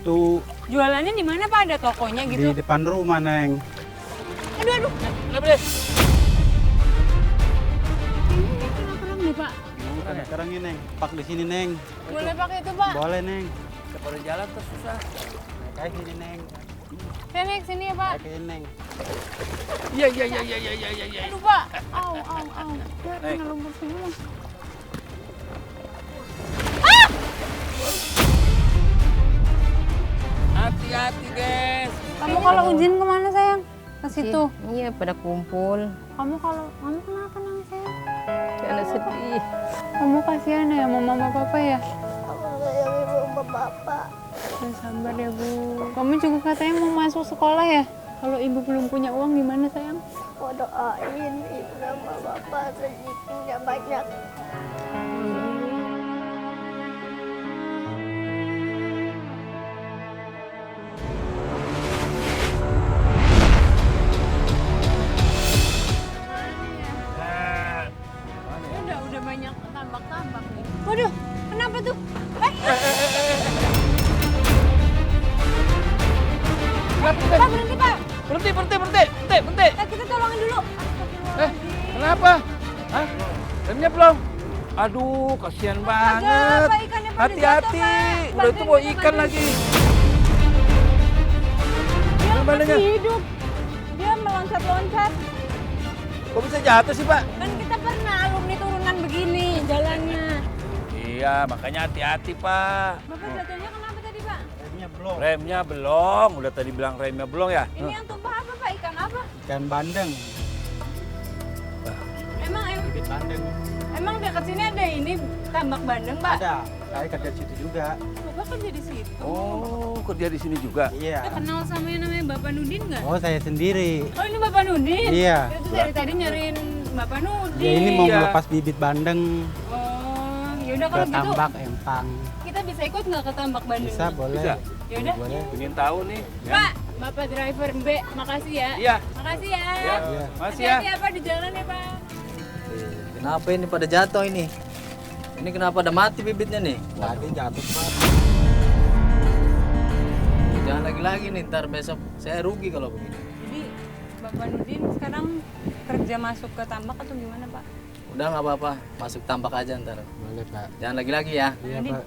batu. Jualannya di mana Pak? Ada tokonya gitu? Di depan rumah, Neng. Aduh, aduh. Kenapa deh? Ini kena-kena nih Pak. Bukan sekarang ini, Neng. Pak di sini, Neng. Boleh pakai itu Pak? Boleh, Neng. Pada jalan terus susah. Kayak sini, Neng. Saya naik sini ya Pak. Kayak Neng. Iya. Aduh Pak. Au. Ya, Naik. kena lumpur semua. Hati-hati, guys. Kamu kalau izin kemana sayang? Ke situ. Iya, pada kumpul. Kamu kenapa nangis sayang? Karena sedih. Kamu kasihan ya sama mama papa ya? Aku sayang ibu sama bapak. Ya, sabar ya Bu. Kamu juga katanya mau masuk sekolah ya? Kalau ibu belum punya uang gimana sayang? Mau doain ibu sama bapak rezekinya banyak. Udah banyak tambak-tambak nih. Waduh, kenapa tuh? Pak, berhenti Pak. Berhenti. Kita tolongin dulu. Kenapa? Hah? Remnya belum? Aduh, kasihan banget. Apa ikannya pada Hati-hati. jatuh, Pak? Udah itu bawa ikan lagi. Dia Gimana masih nya? hidup. Dia meloncat-loncat. Kok bisa jatuh sih, Pak? Kan kita pernah alumni turunan begini jalannya. Iya, makanya hati-hati, Pak. Bapak jatuhnya kenapa tadi Pak? Remnya belum. Remnya belum. Udah tadi bilang remnya belum ya? Ini yang tumpah apa Pak? Ikan apa? Ikan bandeng. Bibit bandeng. Emang dekat sini ada ini tambak bandeng Pak? Ada. Saya kerja di situ juga. Bapak kerja di situ. Oh, kerja di sini juga. Iya. Kita kenal sama yang namanya Bapak Nudin nggak? Oh, saya sendiri. Oh ini Bapak Nudin? Iya. Itu dari tadi nyariin Bapak Nudin. Ya ini mau Iya. melepas bibit bandeng Oh, yaudah ke kalau gitu tambak empang. kita bisa ikut nggak ke tambak bandeng? Bisa, boleh. Bisa. Yaudah. Boleh. Ingin tahu nih. Ya. Pak, Bapak driver B, makasih ya. Iya. Makasih ya. Ya. Iya. Masih ya. Hati-hati ya Pak di jalan ya Pak. Kenapa ini pada jatuh ini? Ini kenapa ada mati bibitnya nih? Tadi jatuh, Pak. Jangan lagi-lagi nih, ntar besok saya rugi kalau begini. Jadi Bapak Nudin sekarang kerja masuk ke tambak atau gimana Pak? Udah nggak apa-apa, masuk tambak aja ntar. Boleh, Pak. Jangan lagi-lagi ya. Iya, Ini- Pak.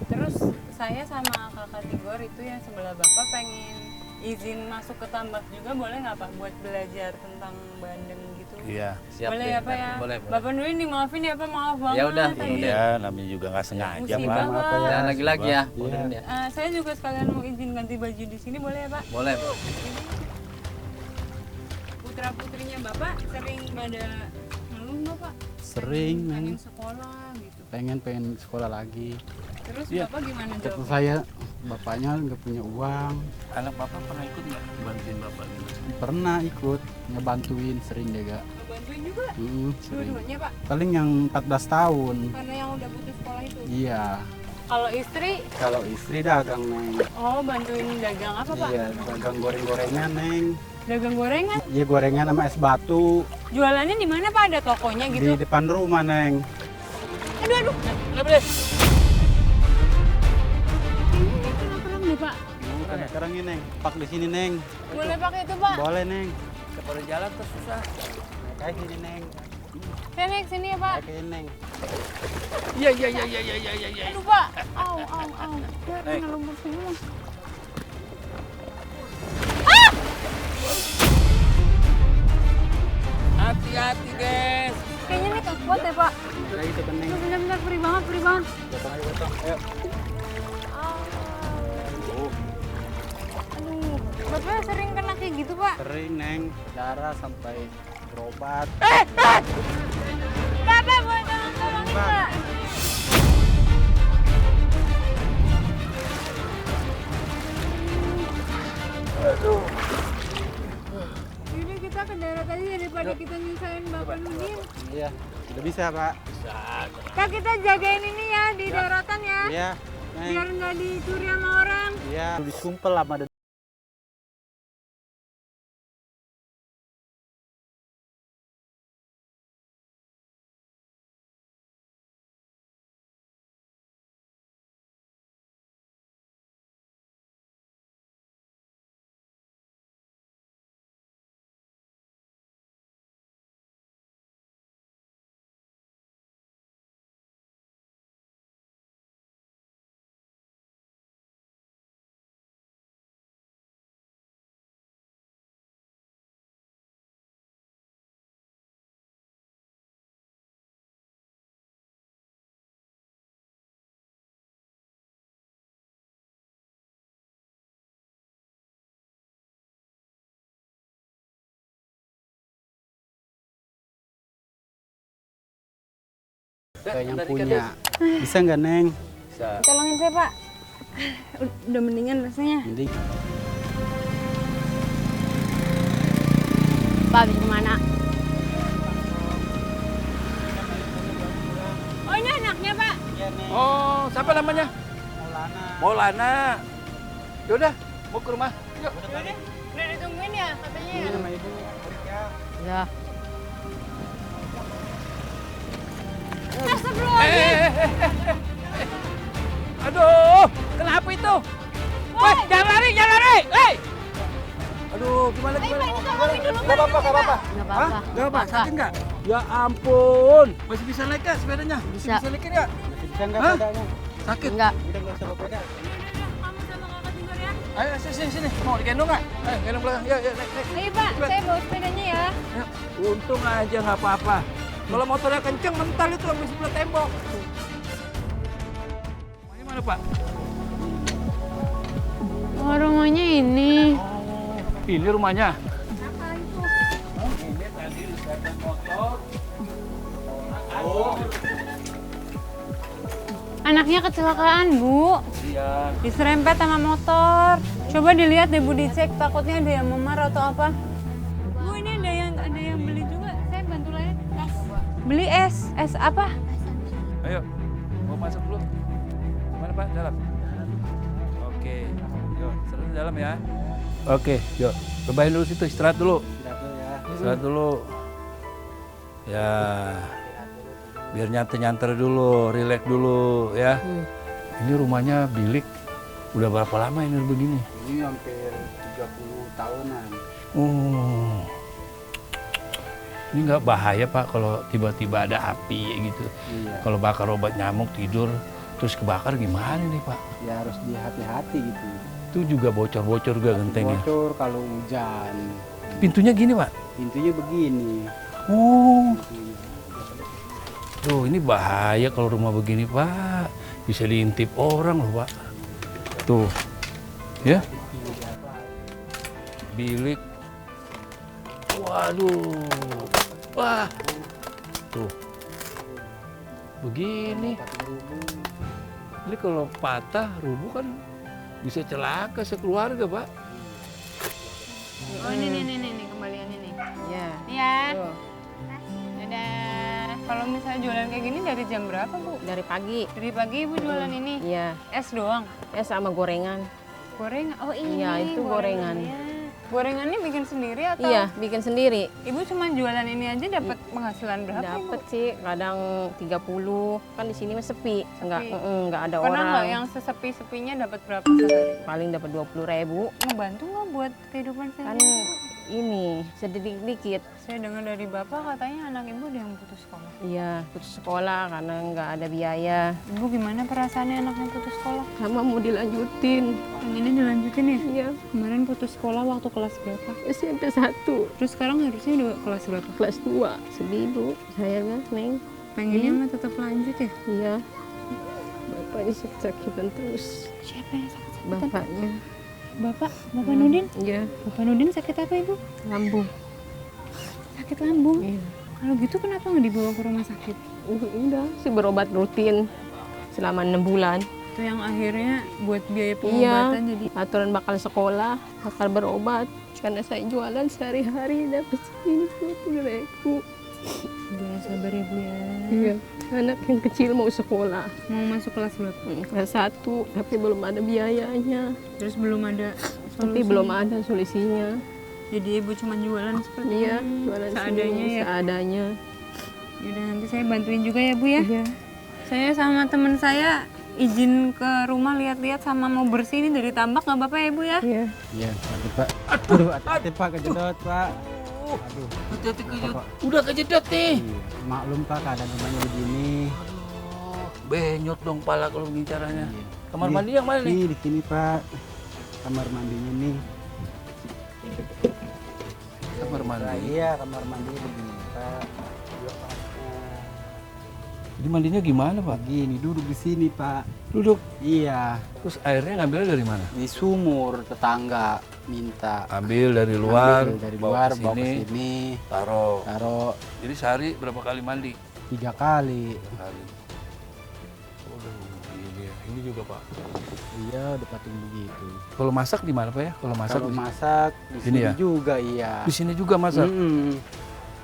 Terus saya sama kakak Tigor itu yang sebelah Bapak pengen izin masuk ke tambak juga boleh nggak Pak buat belajar tentang bandeng gitu? Iya. Siap boleh deh, ya Pak ntar. ya? Boleh. Bapak Nudin dimaafin ya Pak, maaf banget. Ya udah, tadi. Iya, namanya juga nggak sengaja, Musibah, Pak. Maaf, Pak. ya. Jangan lagi-lagi ya. Iya. Bolehin ya. Saya juga sekalian mau izin ganti baju di sini boleh ya Pak? Boleh. Putra putrinya Bapak sering pada ngeluh nggak Pak? Sering, pengen Neng. sekolah gitu. Pengen sekolah lagi. Terus Iya. Bapak gimana Kata jawab? saya, bapaknya nggak punya uang. Anak Bapak pernah ikut nggak bantuin Bapak gitu? Pernah ikut, ngebantuin sering juga. Bantuin juga Sering. dua-duanya Pak? Paling yang 14 tahun. Karena yang udah putus sekolah itu. Iya. Kalau istri, Kalau istri dagang, Neng. oh bantuin dagang apa Pak? Iya, dagang goreng-gorengan, Neng. Dagang gorengan. Iya, gorengan sama es batu. Jualannya di mana Pak? Ada tokonya gitu? Di depan rumah, Neng. Aduh. Kenapa deh? Ini kena-kena nih Pak. Bukan sekarang ini, Neng. Pak di sini, Neng. Boleh pakai itu Pak? Boleh, Neng. Pada jalan terus susah. Kayak sini, Neng. Saya naik sini ya Pak. Kayak Neng. Iya. Aduh Pak. Au. Ya, Naik. kena lumpur semua. Hati-hati, guys. Kayaknya ini kuat ya Pak. Kayak itu, Neng. Bener-bener perih banget. Potong aja, potong. Ayo. Aduh, Bapak sering kena kayak gitu Pak? Sering, Neng. Darah sampai berobat. Bapak boleh tolongin Pak. Pak? Jadi kita ke darat aja daripada kita nyusahin Bapak Nudin. Iya, udah bisa, Pak. Kak kita jagain ini ya di daratan ya. Iya, Neng. Biar nggak dicuri sama orang. Iya, disumpel sama Kayak yang tadi punya. Bisa nggak, Neng? Bisa. Tolongin saya, Pak. Udah mendingan rasanya. Mending. Pak, habis kemana? Oh, ini anaknya, Pak. Oh, siapa namanya? Maulana. Yaudah, mau ke rumah. Yuk. Udah ditungguin ya katanya ya? Sama ibu. Ya. Aduh, kenapa itu? Woi, jangan lari, jangan lari. Hei. Aduh, gimana? Pak, ini tolongin dulu, Gak apa-apa, gak apa-apa. Nggak apa-apa. Gak apa-apa, sakit nggak? Ya ampun, masih bisa naik nggak sepedanya? Bisa. Bisa naikin nggak? Bisa nggak Hah? pedanya? Sakit? Enggak. Udah nggak usah bawa peda. Kamu sama kakak tinggal ya? Ayo, sini. Mau digendong nggak? Ayo, gendong belakang. Yuk, naik. Ayo, Pak. Saya bawa sepedanya ya. Yuk. Untung aja nggak apa-apa. Kalau motornya kenceng, mental itu habis sebelah tembok. Rumahnya mana, Pak? Oh, rumahnya ini. Ini rumahnya. Anaknya kecelakaan, Bu. Iya. Diserempet sama motor. Coba dilihat deh, Bu, dicek. Takutnya ada yang memar atau apa. Bu, ini ada yang beli juga. Saya bantu lain. Beli es. Es apa? Ayo, mau masuk dulu. Mana Pak? Dalam. Oke, yuk, istirahat di dalam ya. Oke, yuk, rebahin dulu situ, istirahat dulu. Istirahat dulu ya. Istirahat dulu. Ya, biar nyantai-nyantai dulu, rileks dulu ya. Ini rumahnya bilik. Udah berapa lama ini begini? Ini hampir 30 tahunan. Oh, ini nggak bahaya Pak kalau tiba-tiba ada api gitu. Iya. Kalau bakar obat nyamuk tidur terus kebakar gimana nih Pak? Ya harus dihati-hati gitu. Itu juga bocor-bocor juga gentengnya. Bocor kalau hujan. Pintunya gini Pak? Pintunya begini. Oh, Pintunya. tuh ini bahaya kalau rumah begini Pak. Bisa diintip orang loh Pak. Tuh, ya. Bilik. Waduh, wah, tuh. Begini. Ini kalau patah, rubuh kan bisa celaka sekeluarga Pak. Oh, ini kembaliannya nih. Ya. Iya. Dadah. Kalau misalnya jualan kayak gini dari jam berapa, Bu? Dari pagi. Dari pagi Ibu jualan ini? Iya. Es doang? Ya sama gorengan. Goreng? Oh ini. Iya, itu gorengan. Gorengannya bikin sendiri atau? Iya, bikin sendiri. Ibu cuma jualan ini aja dapat penghasilan berapa, Dapat Ibu? sih kadang 30. Kan di sini mah sepi. Enggak ada Pernah orang. nggak yang sesepi-sepinya dapat berapa sehari? Paling dapat 20.000. Ngebantu nggak buat kehidupan Kan sehari? ini sedikit-dikit. Saya dengar dari Bapak katanya anak Ibu ada yang putus sekolah. Iya, putus sekolah karena nggak ada biaya. Ibu gimana perasaannya anaknya putus sekolah? Sama mau dilanjutin. Yang ini dilanjutin ya? Iya, Kemarin putus sekolah waktu kelas berapa? SMP 1, Terus sekarang harusnya udah kelas berapa? kelas 2. Sedih, Bu. Saya kan, Neng. Pengennya mah tetap lanjut ya? Iya. Bapaknya sakit-sakitan terus. Siapa yang sakit-sakitan? Bapaknya. Bapak Nudin? Iya, Bapak Nudin sakit apa, Ibu? lambung. Sakit lambung? Iya. Kalau gitu kenapa nggak dibawa ke rumah sakit? Udah, sih berobat rutin selama 6 bulan. Itu yang akhirnya buat biaya Iya, pengobatan jadi aturan bakal sekolah, bakal berobat. Karena saya jualan sehari-hari dapat segini 20.000. Udah sabar ya, Bu ya. Iya, anak yang kecil mau sekolah. Mau masuk kelas berapa? Kelas 1, tapi belum ada biayanya. Terus belum ada Tapi belum ada solusinya. Jadi Ibu cuma jualan seperti Iya, ini, jualan seadanya sini, ya. seadanya. Yaudah nanti saya bantuin juga ya, Bu ya. Iya. Saya sama temen saya izin ke rumah lihat-lihat sama mau bersih ini dari tambak nggak apa-apa ya, Bu ya? Iya. Iya, hati Pak. Aduh, hati Pak kejedot Pak. Aduh. Hati-hati kejedot. Udah kejedot nih. Iya. Maklum Pak keadaan rumahnya begini. Benyot dong pala kalau begini caranya. Iya. Kamar Nih, mandi yang mana nih? Nih di sini Pak. Kamar mandinya nih. Kamar Nah, mandi. iya, kamar mandi begini Pak. Jadi mandinya gimana Pak? Begini, duduk di sini Pak. Duduk. Iya, Terus airnya ngambilnya dari mana? di sumur tetangga minta. Ambil dari luar, Ambil dari luar, bawa ke sini, sini. taruh. Taruh Jadi sehari berapa kali mandi? 3 kali. Kali. Waduh, ini ya. Ini juga Pak. Iya, udah patung begitu. Kalau masak di mana Pak ya? Kalau masak Kalau di masak di Sini sini ya? juga iya. Di sini juga masak.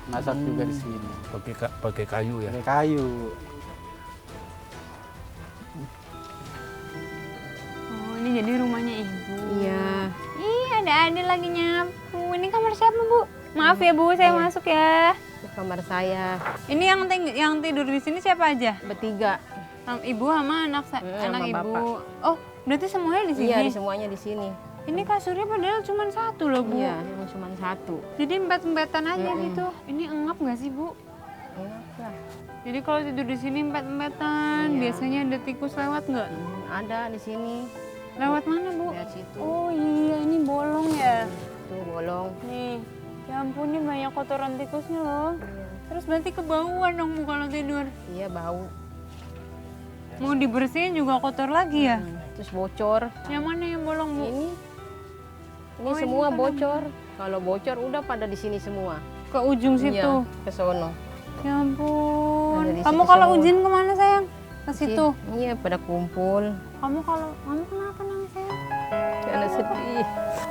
Masak juga di sini. Pakai kayu ya. Pakai kayu. Oh, ini jadi rumahnya ibu. Iya. Ih, ada adik lagi nyapu. Ini kamar siapa, Bu? Maaf ya, Bu, saya masuk ya. Di kamar saya Ini yang tidur di sini siapa aja? bertiga. Ibu sama anak Sama ibu. bapak. Oh, berarti semuanya di sini. Iya, semuanya di sini. Ini kasurnya padahal cuma satu loh, Bu. Iya, emang cuma satu. Jadi empet-empetan aja gitu. Ini engap nggak sih, Bu? Enak lah. Jadi kalau tidur di sini empet-empetan, Iya. biasanya ada tikus lewat nggak? Ada di sini. Lewat mana, Bu? Lihat situ. Oh iya, ini bolong ya. Tuh bolong. Nih, ya ampun ini banyak kotoran tikusnya loh. Terus berarti kebauan dong, Bu, kalau tidur. Iya, bau. Mau dibersihin juga kotor lagi ya? Terus bocor. Yang mana yang bolong, Bu? Ini Oh, ini semua pada bocor. Kalau bocor udah pada di sini semua. Ke ujung situ. Iya, ke sono. Ya ampun. Ada di Kamu situ kalau semua. ujian kemana, sayang? Ke situ. Iya, pada kumpul. Kamu kenapa nangis, sayang? Karena sedih.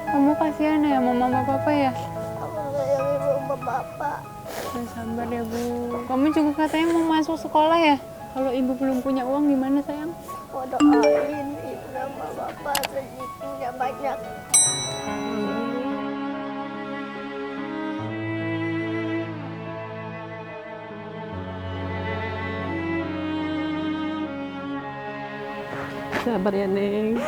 Kamu kasihan ya sama mama papa ya? Bapak. Ya, sabar ya, Bu. Kamu juga katanya mau masuk sekolah ya? Kalau ibu belum punya uang gimana, sayang? Mau doain ibu sama bapak rezekinya banyak. Sabar ya, Neng.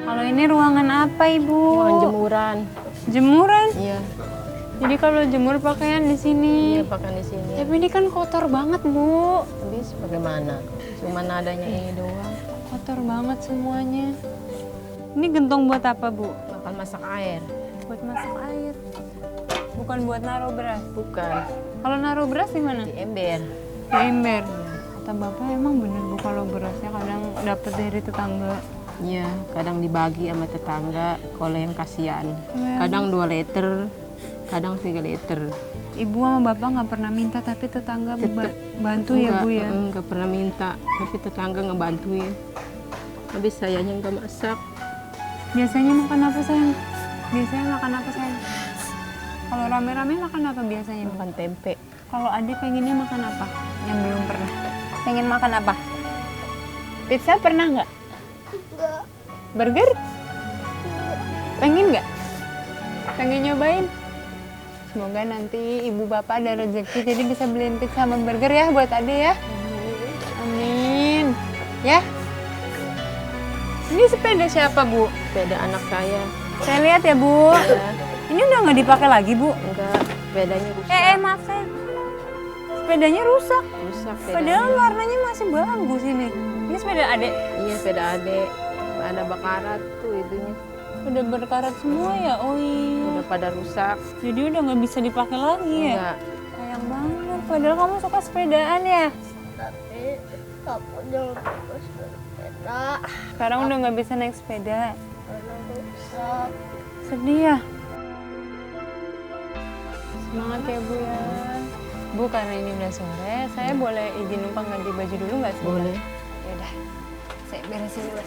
Kalau ini ruangan apa, Ibu? Ruangan jemuran. Jemuran? Iya, Jadi kalau jemur pakaian di sini. iya pakai di sini. Tapi ini kan kotor banget, Bu. Habis bagaimana? Cuman adanya ini doang. Kotor banget semuanya. Ini gentong buat apa, Bu? Bakal masak air. Buat masak air. Bukan buat naruh beras. Bukan Kalau naruh beras di mana? di ember. Di ember. Kata Bapak emang bener, Bu, kalau berasnya kadang dapat dari tetangga. Iya, kadang dibagi sama tetangga kalau yang kasihan. Iya. Kadang 2 liter, kadang 3 liter. Ibu sama Bapak nggak pernah minta, tapi tetangga bantu ya, Bu ya? Enggak pernah minta, tapi tetangga ngebantuin. Habis sayanya nggak masak. Biasanya makan apa, sayang? Biasanya makan apa, sayang? Kalau rame-rame makan apa biasanya, Bu? Makan tempe. Kalau adik pengennya makan apa? Yang belum pernah. Pengen makan apa? Pizza pernah nggak? Enggak. Burger? Pengen nggak? Pengen nyobain? Semoga nanti ibu bapak ada rezeki jadi bisa beliin pizza sama burger ya buat adik ya. Amin. Ya. Ini sepeda siapa, Bu? Sepeda anak saya. Saya lihat ya, Bu. Ya, Ini udah nggak dipakai lagi, Bu. enggak, sepedanya rusak. Maaf saya. Sepedanya rusak. Rusak Padahal sepedanya. warnanya masih bagus ini. Ini sepeda adek. Iya, sepeda adek. Ada bakarat tuh itunya. Udah berkarat semua ya? Oh iya. Udah pada rusak. Jadi udah nggak bisa dipakai lagi ya? Enggak. Sayang banget. Padahal kamu suka sepedaan ya? Tapi aku jangan terus sepeda Sekarang udah nggak bisa naik sepeda. karena rusak. Sedih ya? Semangat ya, Bu ya. Bu, karena ini udah sore, saya boleh izin numpang ganti baju dulu nggak sih? Boleh. Yaudah, saya beresin dulu.